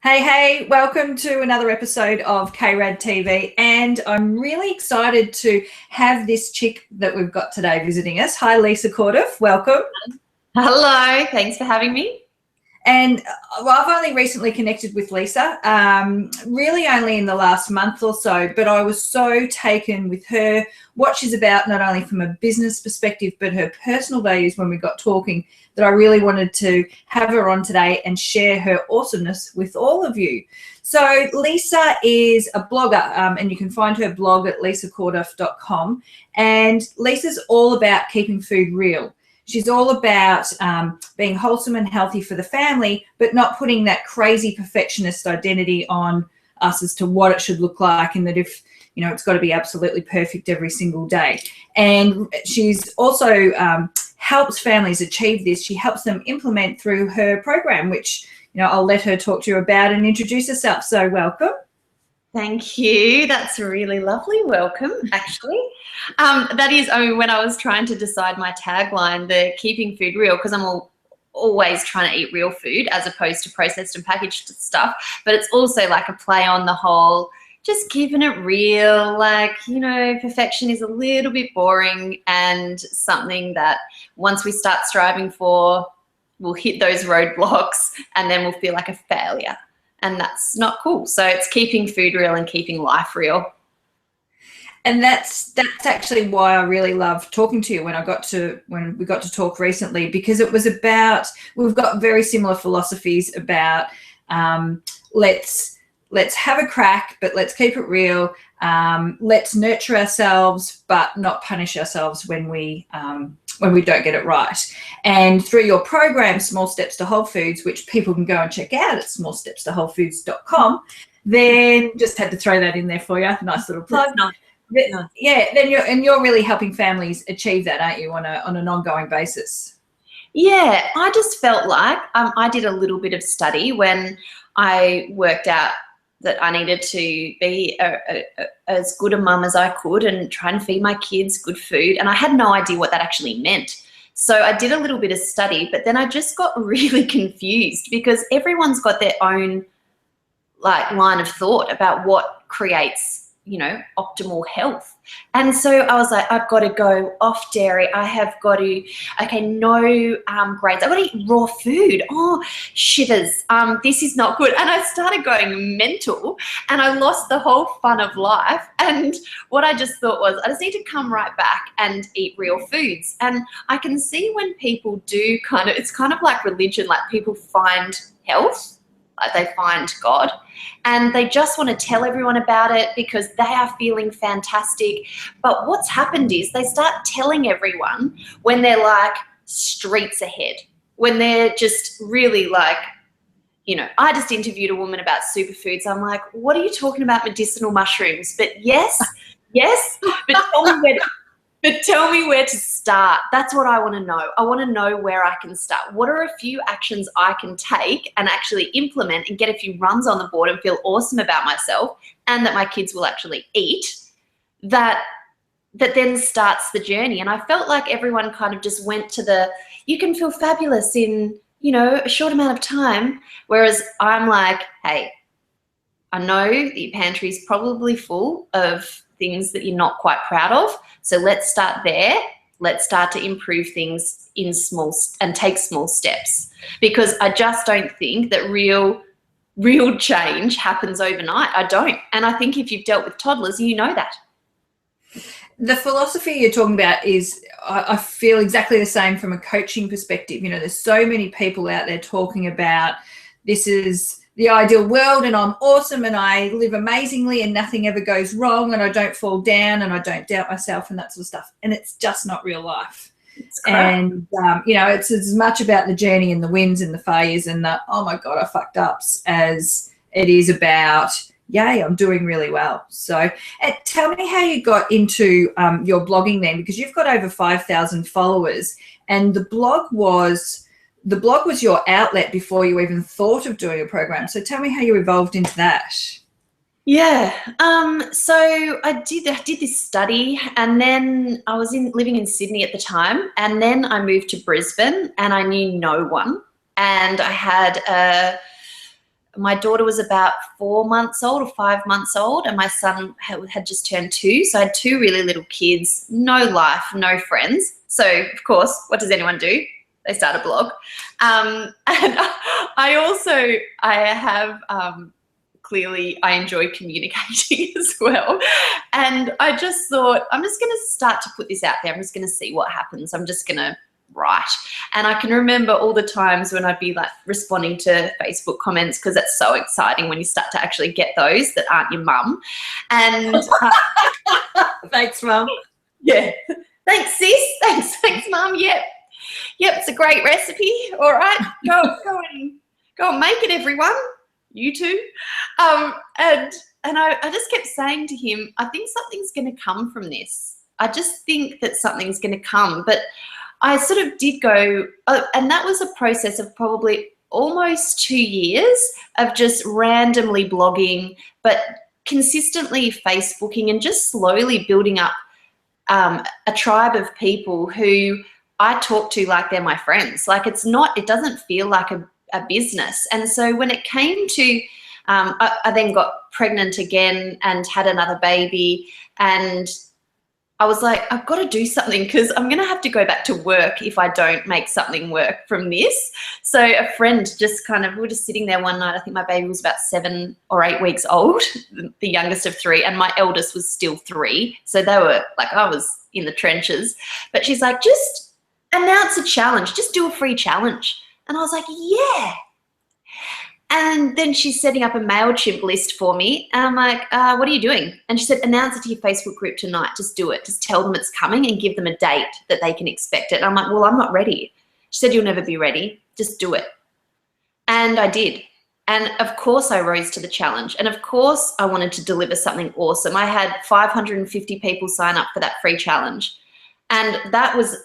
Hey, welcome to another episode of K-RAD TV, and I'm really excited to have this chick that we've got today visiting us. Hi, Lisa Corduff, welcome. Hello, thanks for having me. And I've only recently connected with Lisa, really only in the last month or so, but I was so taken with her, what she's about, not only from a business perspective, but her personal values when we got talking, that I really wanted to have her on today and share her awesomeness with all of you. So Lisa is a blogger, and you can find her blog at lisacorduff.com. And Lisa's all about keeping food real. She's all about being wholesome and healthy for the family, but not putting that crazy perfectionist identity on us as to what it should look like, and that if, you know, it's got to be absolutely perfect every single day. And she's also helps families achieve this. She helps them implement through her program, which, you know, I'll let her talk to you about and introduce herself. So welcome. Thank you. That's really lovely. Welcome, actually. That is, I mean, when I was trying to decide my tagline, the keeping food real, because I'm always trying to eat real food as opposed to processed and packaged stuff, but it's also like a play on the whole, just keeping it real. Like, you know, perfection is a little bit boring, and something that once we start striving for, we'll hit those roadblocks and then we'll feel like a failure. And that's not cool. So it's keeping food real and keeping life real. And that's actually why I really love talking to you when we got to talk recently, because it was about, we've got very similar philosophies about let's have a crack, but let's keep it real. Let's nurture ourselves, but not punish ourselves when we don't get it right. And through your program, Small Steps to Whole Foods, which people can go and check out at smallstepstoWholeFoods.com, then just had to throw that in there for you. Nice little plug. Yeah, then you're really helping families achieve that, aren't you, on an ongoing basis? Yeah, I just felt like I did a little bit of study when I worked out that I needed to be as good a mum as I could and try and feed my kids good food. And I had no idea what that actually meant. So I did a little bit of study, but then I just got really confused, because everyone's got their own like line of thought about what creates, you know, optimal health. And so I was like, I've got to go off dairy. I have got to, okay, no grains. I've got to eat raw food. Oh, shivers. This is not good. And I started going mental, and I lost the whole fun of life. And what I just thought was, I just need to come right back and eat real foods. And I can see when people do it's kind of like religion, like people find health, like they find God, and they just want to tell everyone about it because they are feeling fantastic. But what's happened is they start telling everyone when they're like streets ahead, when they're just really like, you know, I just interviewed a woman about superfoods. I'm like, what are you talking about, medicinal mushrooms? But yes, but tell me where to start. That's what I want to know. I want to know where I can start. What are a few actions I can take and actually implement and get a few runs on the board and feel awesome about myself, and that my kids will actually eat, that then starts the journey. And I felt like everyone kind of just went to you can feel fabulous in, you know, a short amount of time. Whereas I'm like, hey, I know that your pantry is probably full of things that you're not quite proud of. So let's start there. Let's start to improve things in and take small steps, because I just don't think that real change happens overnight. I don't. And I think if you've dealt with toddlers, you know that. The philosophy you're talking about is, I feel exactly the same from a coaching perspective. You know, there's so many people out there talking about this is the ideal world, and I'm awesome, and I live amazingly, and nothing ever goes wrong, and I don't fall down, and I don't doubt myself, and that sort of stuff. And it's just not real life. And you know, it's as much about the journey and the wins and the failures and the, oh my God, I fucked ups, as it is about, yay, I'm doing really well. So tell me how you got into your blogging then, because you've got over 5,000 followers, and the blog was your outlet before you even thought of doing a program. So tell me how you evolved into that. Yeah. So I did this study, and then I was living in Sydney at the time, and then I moved to Brisbane, and I knew no one, and I had my daughter was about 4 months old or 5 months old, and my son had just turned 2. So I had 2 really little kids, no life, no friends. So, of course, what does anyone do? They start a blog. And clearly I enjoy communicating as well. And I just thought, I'm just going to start to put this out there. I'm just going to see what happens. I'm just going to write. And I can remember all the times when I'd be like responding to Facebook comments, because it's so exciting when you start to actually get those that aren't your mum. And thanks, Mum. Yeah. Thanks, sis. Thanks, Mum. Yep, it's a great recipe. All right. Go and make it, everyone. You too. And I just kept saying to him, I think something's going to come from this. I just think that something's going to come. But I sort of did go, and that was a process of probably almost 2 years of just randomly blogging, but consistently Facebooking and just slowly building up a tribe of people who I talk to like they're my friends. Like it doesn't feel like a business. And so when it came to, I then got pregnant again and had another baby, and I was like, I've got to do something, because I'm going to have to go back to work if I don't make something work from this. So a friend just we were just sitting there one night. I think my baby was about 7 or 8 weeks old, the youngest of 3, and my eldest was still 3. So they were like, I was in the trenches. But she's like, just announce a challenge. Just do a free challenge. And I was like, yeah. And then she's setting up a MailChimp list for me. And I'm like, what are you doing? And she said, announce it to your Facebook group tonight. Just do it. Just tell them it's coming and give them a date that they can expect it. And I'm like, well, I'm not ready. She said, you'll never be ready. Just do it. And I did. And of course I rose to the challenge. And of course I wanted to deliver something awesome. I had 550 people sign up for that free challenge. And that was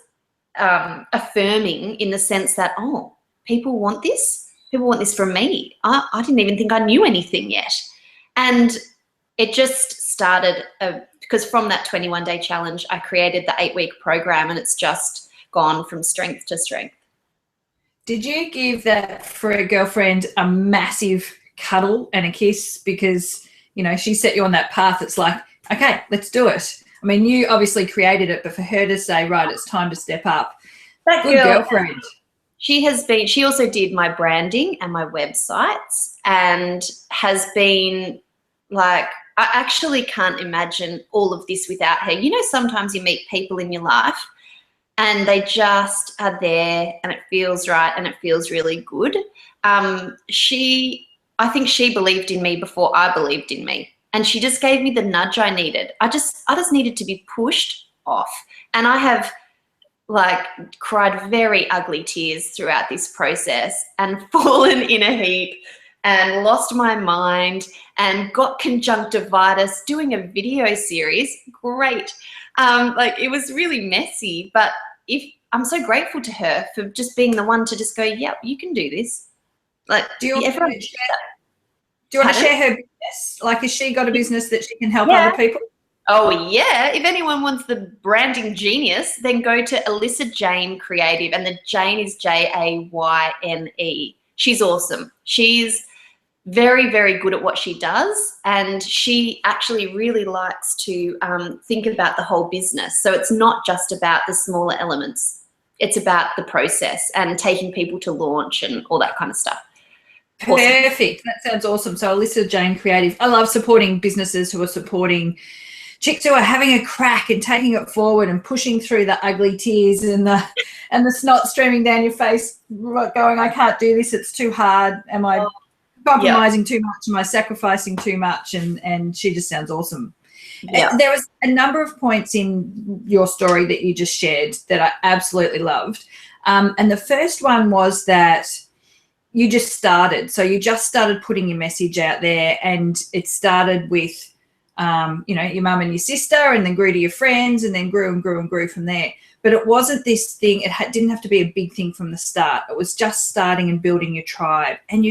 affirming in the sense that, oh, people want this. People want this from me. I didn't even think I knew anything yet. And it just started, because from that 21-day challenge, I created the 8-week program, and it's just gone from strength to strength. Did you give that for a girlfriend a massive cuddle and a kiss? Because, she set you on that path. It's like, okay, let's do it. I mean, you obviously created it, but for her to say, right, it's time to step up. That good girlfriend. She also did my branding and my websites, and has been like, I actually can't imagine all of this without her. Sometimes you meet people in your life and they just are there, and it feels right and it feels really good. I think she believed in me before I believed in me, and she just gave me the nudge I needed. I just needed to be pushed off, and I have cried very ugly tears throughout this process, and fallen in a heap, and lost my mind, and got conjunctivitis doing a video series. Great. It was really messy, but I'm so grateful to her for just being the one to just go, yep, you can do this. Do you want to share her business? Has she got a business that she can help other people? Oh, yeah. If anyone wants the branding genius, then go to Alyssa Jane Creative, and the Jane is Jayne. She's awesome. She's very, very good at what she does, and she actually really likes to think about the whole business. So it's not just about the smaller elements. It's about the process and taking people to launch and all that kind of stuff. Perfect. Awesome. That sounds awesome. So Alyssa Jane Creative. I love supporting businesses who are supporting chicks who are having a crack and taking it forward and pushing through the ugly tears and the snot streaming down your face, going, I can't do this, it's too hard. Am I compromising too much? Am I sacrificing too much? And she just sounds awesome. Yeah. There was a number of points in your story that you just shared that I absolutely loved. And the first one was that you just started. So you just started putting your message out there, and it started with your mum and your sister, and then grew to your friends, and then grew and grew and grew from there. But it wasn't this thing. It didn't have to be a big thing from the start. It was just starting and building your tribe. And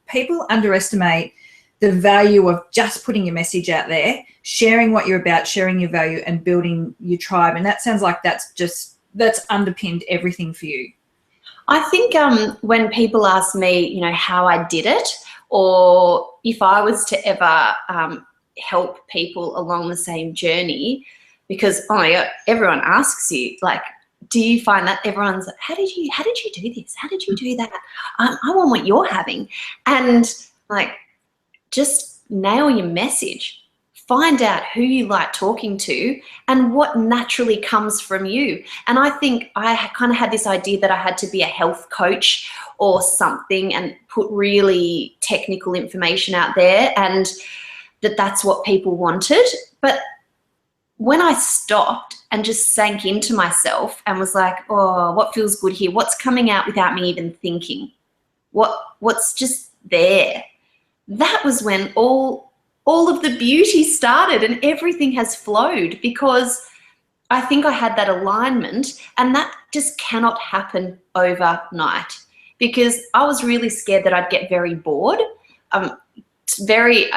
people underestimate the value of just putting your message out there, sharing what you're about, sharing your value, and building your tribe. And that sounds like that's underpinned everything for you. I think when people ask me, how I did it, or if I was to ever help people along the same journey, because oh my God, everyone asks you, like, do you find that everyone's like, how did you do this? How did you do that? I want what you're having. And like, just nail your message. Find out who you like talking to and what naturally comes from you. And I think I kind of had this idea that I had to be a health coach or something and put really technical information out there, and that's what people wanted. But when I stopped and just sank into myself and was like, oh, what feels good here? What's coming out without me even thinking? What's just there? That was when all of the beauty started, and everything has flowed, because I think I had that alignment, and that just cannot happen overnight, because I was really scared that I'd get very bored. I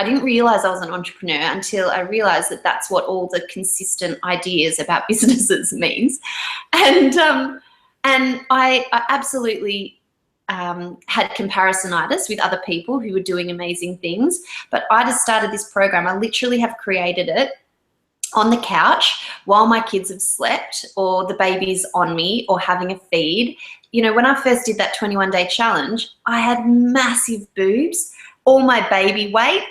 didn't realize I was an entrepreneur until I realized that that's what all the consistent ideas about businesses means. And I absolutely had comparisonitis with other people who were doing amazing things. But I just started this program. I literally have created it on the couch while my kids have slept, or the baby's on me, or having a feed. You know, when I first did that 21-day challenge, I had massive boobs, all my baby weight.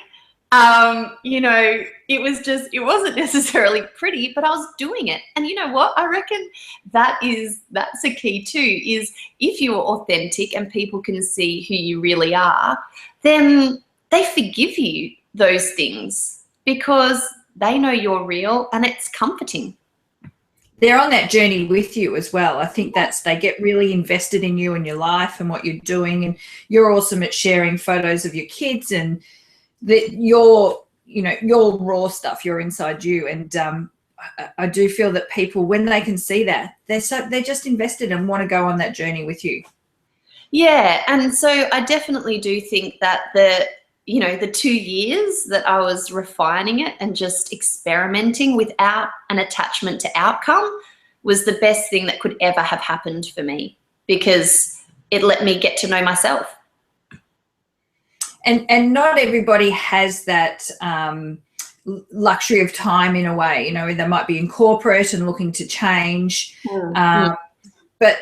You know, it wasn't necessarily pretty, but I was doing it. And you know what? I reckon that's a key too, is if you're authentic and people can see who you really are, then they forgive you those things because they know you're real, and it's comforting. They're on that journey with you as well. I think they get really invested in you and your life and what you're doing, and you're awesome at sharing photos of your kids and your raw stuff, your inside you. And I do feel that people, when they can see that, they're just invested and want to go on that journey with you. Yeah, and so I definitely do think that the 2 years that I was refining it and just experimenting without an attachment to outcome was the best thing that could ever have happened for me, because it let me get to know myself. And not everybody has that luxury of time in a way. You know, they might be in corporate and looking to change. But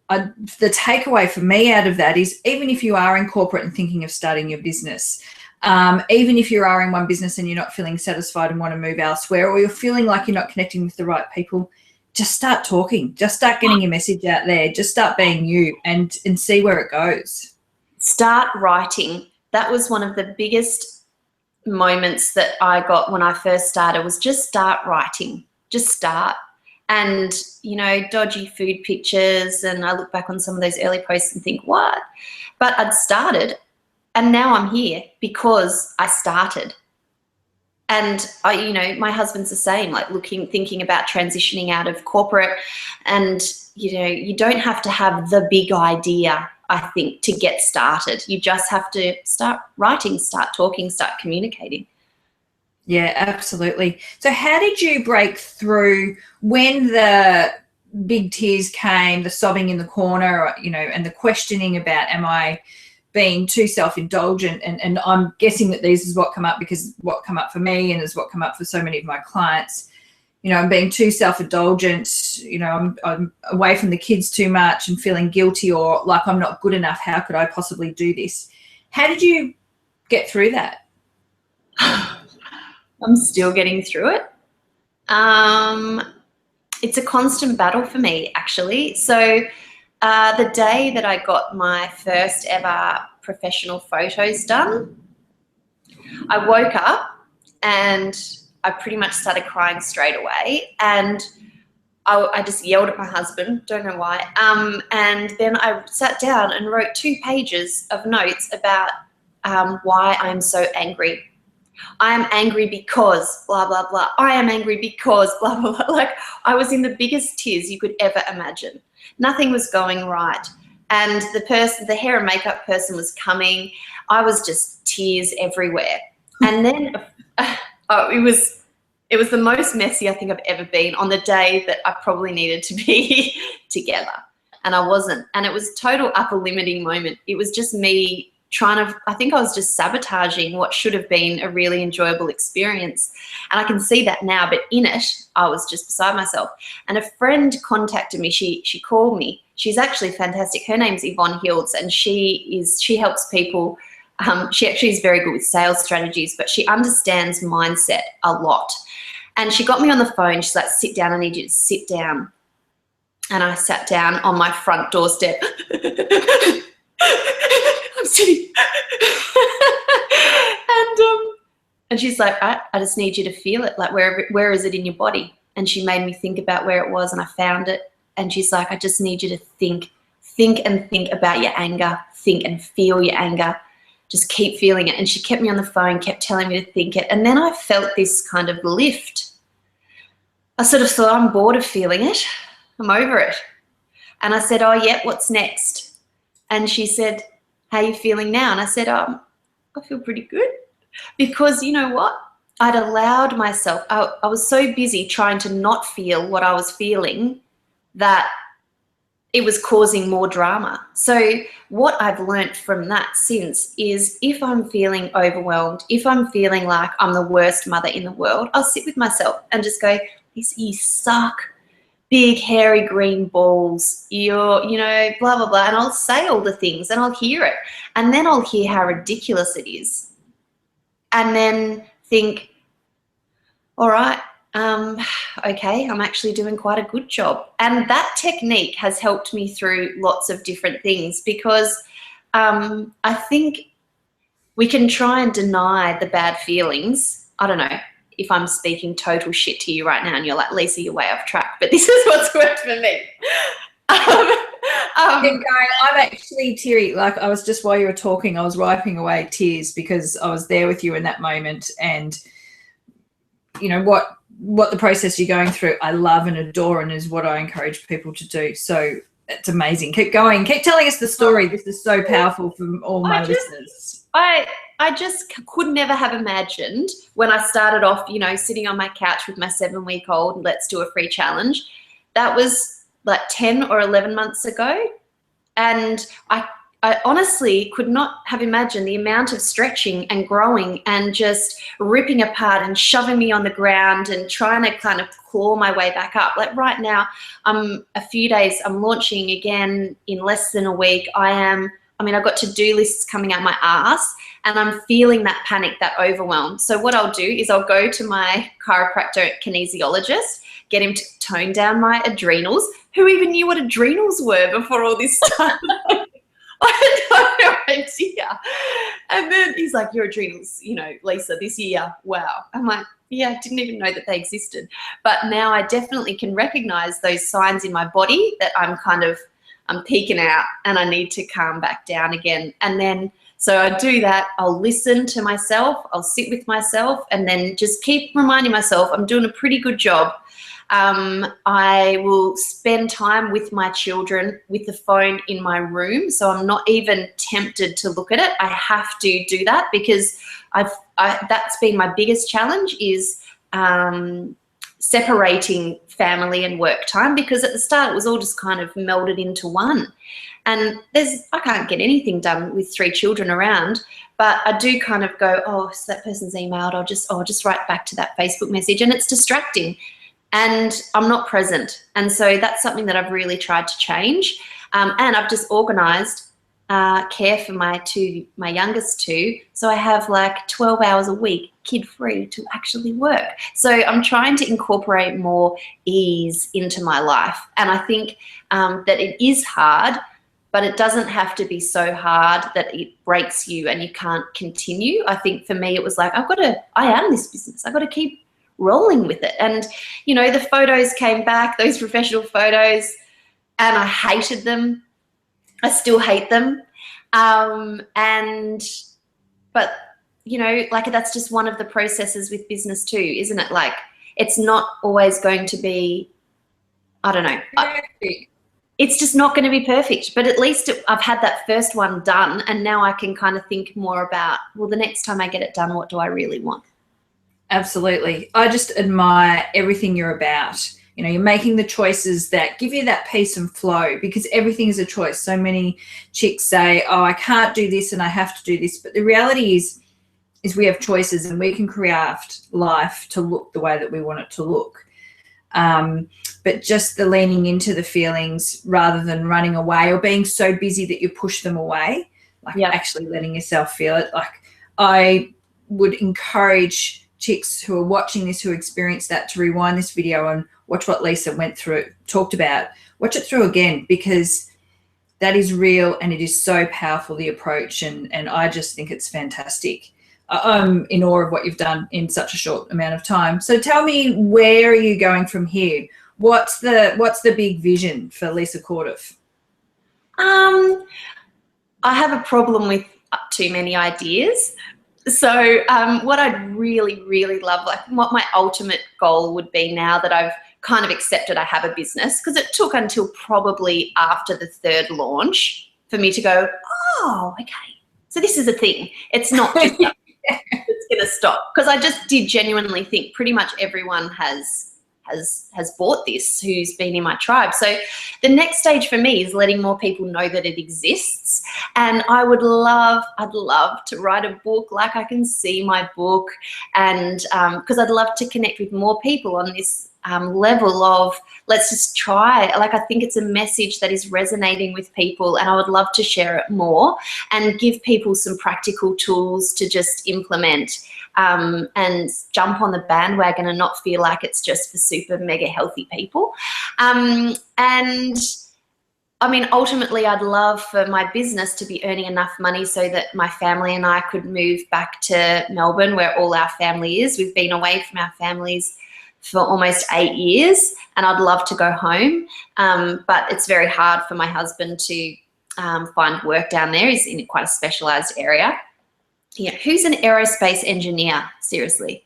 the takeaway for me out of that is, even if you are in corporate and thinking of starting your business, even if you are in one business and you're not feeling satisfied and want to move elsewhere, or you're feeling like you're not connecting with the right people, just start talking. Just start getting your message out there. Just start being you and see where it goes. Start writing. That was one of the biggest moments that I got when I first started, was just start writing. Just start. And, you know, dodgy food pictures, and I look back on some of those early posts and think, what? But I'd started, and now I'm here because I started. And my husband's the same, like thinking about transitioning out of corporate, and, you don't have to have the big idea, I think, to get started. You just have to start writing, start talking, start communicating. Yeah, absolutely. So how did you break through when the big tears came, the sobbing in the corner, and the questioning about, am I being too self-indulgent? And I'm guessing that this is what come up, because what come up for me and is what come up for so many of my clients. I'm being too self-indulgent, I'm away from the kids too much and feeling guilty, or like I'm not good enough. How could I possibly do this? How did you get through that? I'm still getting through it. It's a constant battle for me, actually. So the day that I got my first ever professional photos done, I woke up and I pretty much started crying straight away. And I just yelled at my husband, don't know why. And then I sat down and wrote 2 pages of notes about why I'm so angry. I am angry because blah, blah, blah. I am angry because blah, blah, blah. Like, I was in the biggest tears you could ever imagine. Nothing was going right. And the hair and makeup person was coming. I was just tears everywhere. And then it was the most messy I think I've ever been, on the day that I probably needed to be together. And I wasn't. And it was total upper limiting moment. It was just me I think I was just sabotaging what should have been a really enjoyable experience. And I can see that now, but in it, I was just beside myself. And a friend contacted me. She called me. She's actually fantastic. Her name's Yvonne Hills, and she helps people. She actually is very good with sales strategies, but she understands mindset a lot. And she got me on the phone. She's like, sit down. I need you to sit down. And I sat down on my front doorstep. I'm sitting. And she's like, I just need you to feel it. Like, where is it in your body? And she made me think about where it was, and I found it. And she's like, I just need you to think and think about your anger. Think and feel your anger. Just keep feeling it. And she kept me on the phone, kept telling me to think it. And then I felt this kind of lift. I sort of thought, I'm bored of feeling it. I'm over it. And I said, oh, yeah, what's next? And she said, how are you feeling now? And I said, I feel pretty good. Because you know what? I'd allowed myself, I was so busy trying to not feel what I was feeling that it was causing more drama. So what I've learnt from that since is, if I'm feeling overwhelmed, if I'm feeling like I'm the worst mother in the world, I'll sit with myself and just go, you suck. Big, hairy, green balls, you're, blah, blah, blah. And I'll say all the things and I'll hear it. And then I'll hear how ridiculous it is. And then think, all right, okay, I'm actually doing quite a good job. And that technique has helped me through lots of different things, because I think we can try and deny the bad feelings. I don't know if I'm speaking total shit to you right now and you're like, Lisa, you're way off track, but this is what's worked for me. I'm actually teary. Like, I was just, while you were talking, I was wiping away tears because I was there with you in that moment. And what the process you're going through, I love and adore, and is what I encourage people to do. So it's amazing. Keep going. Keep telling us the story. This is so powerful for all my listeners. I just could never have imagined, when I started off, sitting on my couch with my 7-week-old, let's do a free challenge. That was like 10 or 11 months ago. And I honestly could not have imagined the amount of stretching and growing and just ripping apart and shoving me on the ground and trying to kind of claw my way back up. Like right now, I'm launching again in less than a week. I've got to-do lists coming out my ass, and I'm feeling that panic, that overwhelm. So what I'll do is I'll go to my chiropractor kinesiologist, get him to tone down my adrenals. Who even knew what adrenals were before all this started? I had no idea. And then he's like, your adrenals, Lisa, this year, wow. I'm like, yeah, I didn't even know that they existed. But now I definitely can recognize those signs in my body that I'm peaking out and I need to calm back down again. And then, so I do that. I'll listen to myself. I'll sit with myself, and then just keep reminding myself I'm doing a pretty good job. I will spend time with my children with the phone in my room, so I'm not even tempted to look at it. I have to do that because that's been my biggest challenge, is separating family and work time, because at the start it was all just kind of melded into one. And I can't get anything done with 3 children around, but I do kind of go, oh, so that person's emailed, I'll just write back to that Facebook message, and it's distracting. And I'm not present. And so that's something that I've really tried to change. And I've just organised care for my youngest 2. So I have like 12 hours a week, kid-free, to actually work. So I'm trying to incorporate more ease into my life. And I think that it is hard, but it doesn't have to be so hard that it breaks you and you can't continue. I think for me, it was like, I am this business. I've got to keep rolling with it. And the photos came back, those professional photos, and I hated them. I still hate them. But that's just one of the processes with business too, isn't it? Like, it's not always going to be, I don't know, it's just not going to be perfect, but at least I've had that first one done, and now I can kind of think more about, well, the next time I get it done, what do I really want? Absolutely. I just admire everything you're about, You know, you're making the choices that give you that peace and flow, because everything is a choice. So many chicks say, oh, I can't do this and I have to do this. But the reality is we have choices, and we can craft life to look the way that we want it to look. But just the leaning into the feelings rather than running away or being so busy that you push them away, like actually letting yourself feel it. Like, I would encourage chicks who are watching this, who experienced that, to rewind this video and watch what Lisa went through, talked about. Watch it through again, because that is real and it is so powerful, the approach, and I just think it's fantastic. I'm in awe of what you've done in such a short amount of time. So tell me, where are you going from here? What's the big vision for Lisa Corduff? I have a problem with too many ideas. So what I'd really, really love, like what my ultimate goal would be now that I've kind of accepted I have a business, because it took until probably after the third launch for me to go, oh, okay, so this is a thing. It's not just it's going to stop, because I just did genuinely think pretty much everyone has bought this who's been in my tribe. So the next stage for me is letting more people know that it exists. And I'd love to write a book. Like, I can see my book, and because I'd love to connect with more people on this level of, let's just try. Like, I think it's a message that is resonating with people, and I would love to share it more and give people some practical tools to just implement and jump on the bandwagon and not feel like it's just for super mega healthy people. And I mean, ultimately, I'd love for my business to be earning enough money so that my family and I could move back to Melbourne, where all our family is. We've been away from our families for almost 8 years, and I'd love to go home. But it's very hard for my husband to find work down there. He's in quite a specialised area. Yeah, who's an aerospace engineer? Seriously.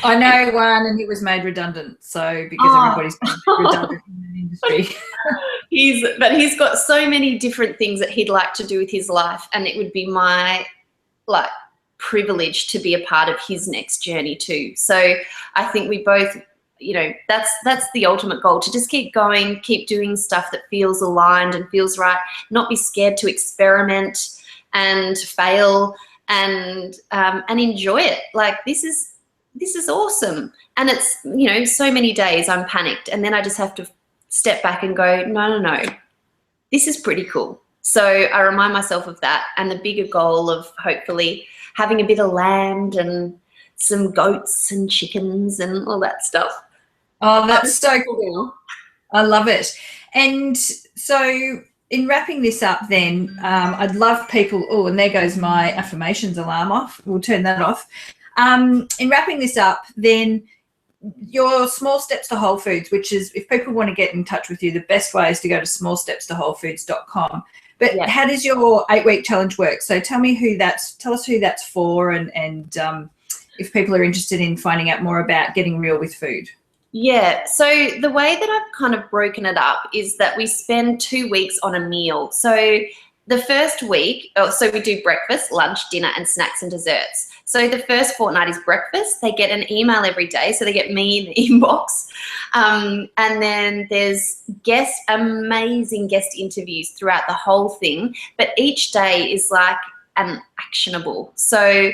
I know one, and he was made redundant. So because everybody's made redundant in the industry. He's got so many different things that he'd like to do with his life, and it would be my privilege to be a part of his next journey too. So I think we both, you know, that's the ultimate goal, to just keep going, keep doing stuff that feels aligned and feels right, not be scared to experiment and fail, and enjoy it. Like, this is awesome. And it's, you know, so many days I'm panicked, and then I just have to step back and go, no, this is pretty cool. So I remind myself of that, and the bigger goal of hopefully having a bit of land and some goats and chickens and all that stuff. Oh, that's so cool. I love it. And so in wrapping this up then, I'd love people, and there goes my affirmations alarm off. We'll turn that off. In wrapping this up then, your small steps to whole foods, which is, if people want to get in touch with you, the best way is to go to smallstepstowholefoods.com. But how does your 8-week challenge work? So tell us who that's for, and if people are interested in finding out more about getting real with food. Yeah, so the way that I've kind of broken it up is that we spend 2 weeks on a meal. So the first week, so we do breakfast, lunch, dinner, and snacks and desserts. So the first fortnight is breakfast. They get an email every day, so they get me in the inbox. And then there's amazing guest interviews throughout the whole thing, but each day is like an actionable. So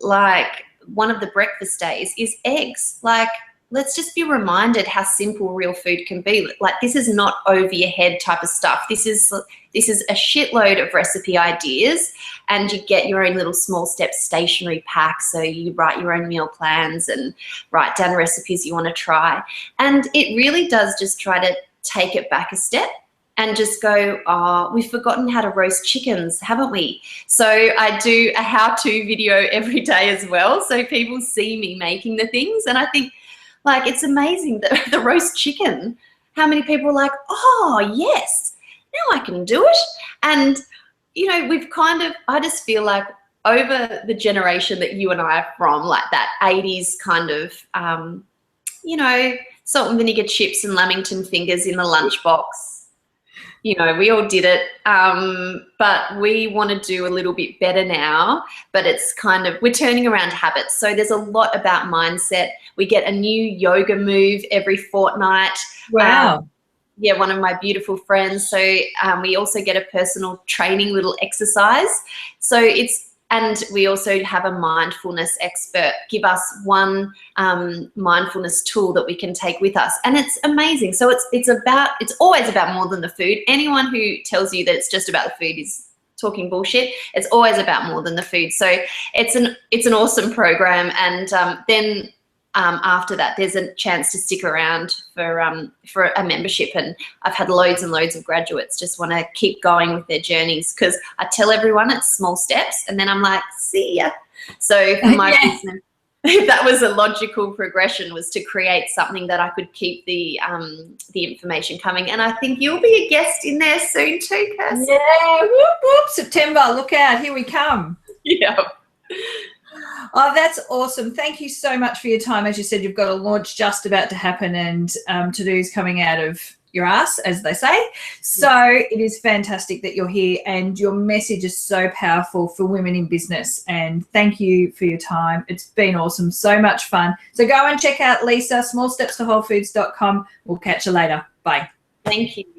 like one of the breakfast days is eggs. Like, let's just be reminded how simple real food can be. Like, this is not over your head type of stuff. This is a shitload of recipe ideas, and you get your own little small step stationery pack. So you write your own meal plans and write down recipes you want to try. And it really does just try to take it back a step and just go, oh, we've forgotten how to roast chickens, haven't we? So I do a how-to video every day as well, so people see me making the things. And I think, like, it's amazing that the roast chicken, how many people are like, oh, yes, now I can do it. And, you know, I just feel like over the generation that you and I are from, like that 80s kind of, you know, salt and vinegar chips and lamington fingers in the lunchbox, you know, we all did it, but we want to do a little bit better now. But it's kind of, we're turning around habits. So there's a lot about mindset. We get a new yoga move every fortnight. Wow. Yeah, one of my beautiful friends. So we also get a personal training little exercise. So and we also have a mindfulness expert give us one mindfulness tool that we can take with us, and it's amazing. So it's always about more than the food. Anyone who tells you that it's just about the food is talking bullshit. It's always about more than the food. So it's an awesome program, and then after that, there's a chance to stick around for a membership. And I've had loads and loads of graduates just want to keep going with their journeys, because I tell everyone it's small steps, and then I'm like, see ya. So for my business, that was a logical progression, was to create something that I could keep the information coming. And I think you'll be a guest in there soon too, Kirsten. Yeah, whoop, whoop, September, look out, here we come. Yeah. Oh, that's awesome. Thank you so much for your time. As you said, you've got a launch just about to happen, and to-dos coming out of your ass, as they say. So it is fantastic that you're here, and your message is so powerful for women in business. And thank you for your time. It's been awesome. So much fun. So go and check out Lisa, smallstepstowholefoods.com. We'll catch you later. Bye. Thank you.